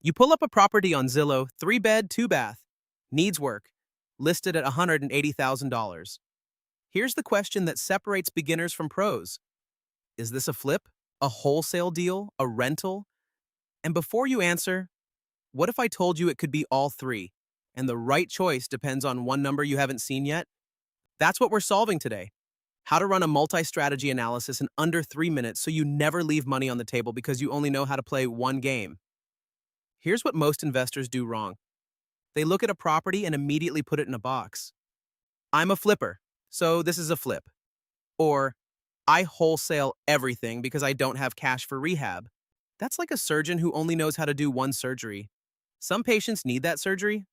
You pull up a property on Zillow, 3-bed, 2-bath, needs work, listed at $180,000. Here's the question that separates beginners from pros. Is this a flip? A wholesale deal? A rental? And before you answer, what if I told you it could be all three, and the right choice depends on one number you haven't seen yet? That's what we're solving today. How to run a multi-strategy analysis in under 3 minutes so you never leave money on the table because you only know how to play one game. Here's what most investors do wrong. They look at a property and immediately put it in a box. I'm a flipper, so this is a flip. Or, I wholesale everything because I don't have cash for rehab. That's like a surgeon who only knows how to do one surgery. Some patients need that surgery,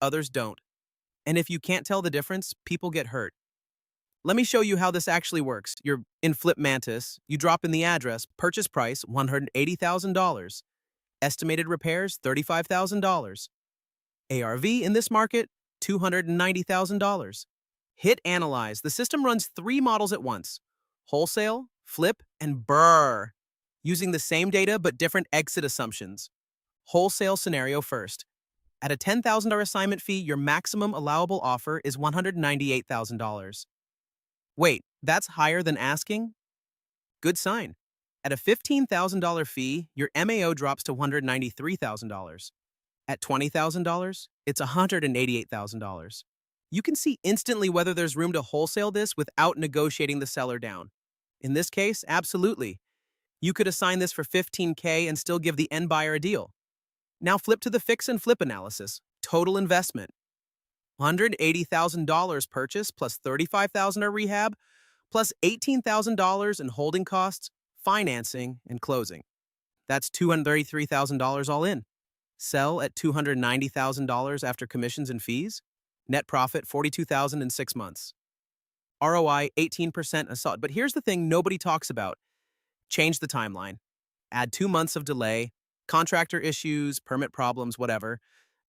others don't. And if you can't tell the difference, people get hurt. Let me show you how this actually works. You're in Flip Mantis, you drop in the address, purchase price $180,000, estimated repairs $35,000, ARV in this market $290,000. Hit Analyze. The system runs 3 models at once: wholesale, flip, and BRRRR, using the same data but different exit assumptions. Wholesale scenario first. At a $10,000 assignment fee, your maximum allowable offer is $198,000. Wait, that's higher than asking? Good sign. At a $15,000 fee, your MAO drops to $193,000. At $20,000, it's $188,000. You can see instantly whether there's room to wholesale this without negotiating the seller down. In this case, absolutely. You could assign this for $15K and still give the end buyer a deal. Now flip to the fix and flip analysis. Total investment: $180,000 purchase plus $35,000 rehab plus $18,000 in holding costs, financing, and closing. That's $233,000 all in. Sell at $290,000 after commissions and fees. Net profit $42,000 in 6 months. ROI 18% assault. But here's the thing nobody talks about. Change the timeline. Add 2 months of delay, contractor issues, permit problems, whatever.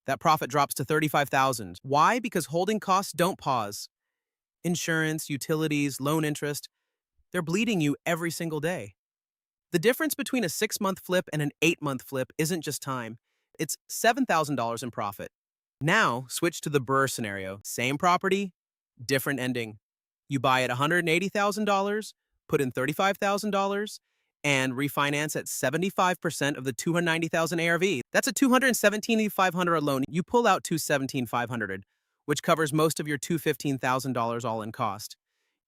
That profit drops to $35,000. Why? Because holding costs don't pause. Insurance, utilities, loan interest, they're bleeding you every single day. The difference between a 6-month flip and an 8-month flip isn't just time. It's $7,000 in profit. Now, switch to the BRRRR scenario. Same property, different ending. You buy at $180,000, put in $35,000, and refinance at 75% of the $290,000 ARV. That's a $217,500 loan. You pull out $217,500, which covers most of your $215,000 all-in cost.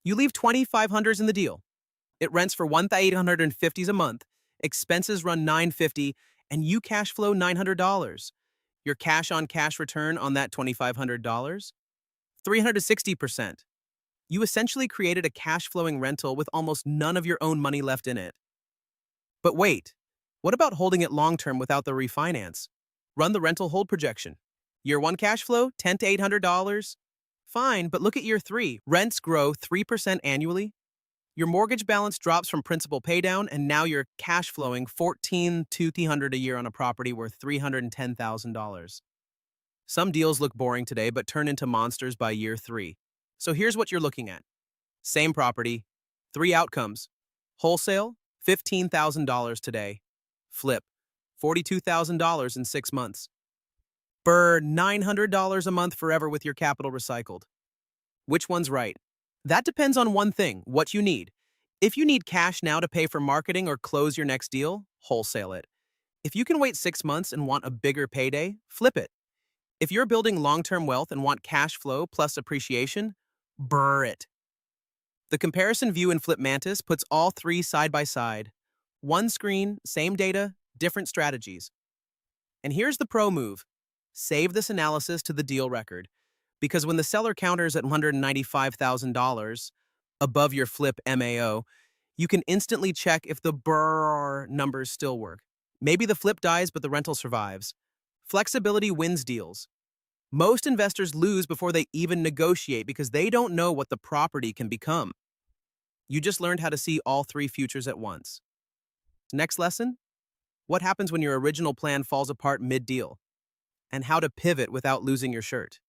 You leave $2,500 in the deal. It rents for $1,850 a month. Expenses run $950, and you cash flow $900. Your cash-on-cash return on that $2,500? 360%. You essentially created a cash-flowing rental with almost none of your own money left in it. But wait, what about holding it long-term without the refinance? Run the rental hold projection. Year 1 cash flow, $10 to $800? Fine, but look at year 3. Rents grow 3% annually. Your mortgage balance drops from principal paydown, and now you're cash flowing $14 to $300 a year on a property worth $310,000. Some deals look boring today but turn into monsters by year 3. So here's what you're looking at. Same property, 3 outcomes. Wholesale, $15,000 today. Flip, $42,000 in 6 months. BRRRR, $900 a month forever with your capital recycled. Which one's right? That depends on one thing: what you need. If you need cash now to pay for marketing or close your next deal, wholesale it. If you can wait 6 months and want a bigger payday, flip it. If you're building long-term wealth and want cash flow plus appreciation, BRRRR it. The comparison view in Flip Mantis puts all 3 side by side. One screen, same data, different strategies. And here's the pro move. Save this analysis to the deal record. Because when the seller counters at $195,000 above your flip MAO, you can instantly check if the BRRRR numbers still work. Maybe the flip dies, but the rental survives. Flexibility wins deals. Most investors lose before they even negotiate because they don't know what the property can become. You just learned how to see all 3 futures at once. Next lesson: what happens when your original plan falls apart mid-deal, and how to pivot without losing your shirt.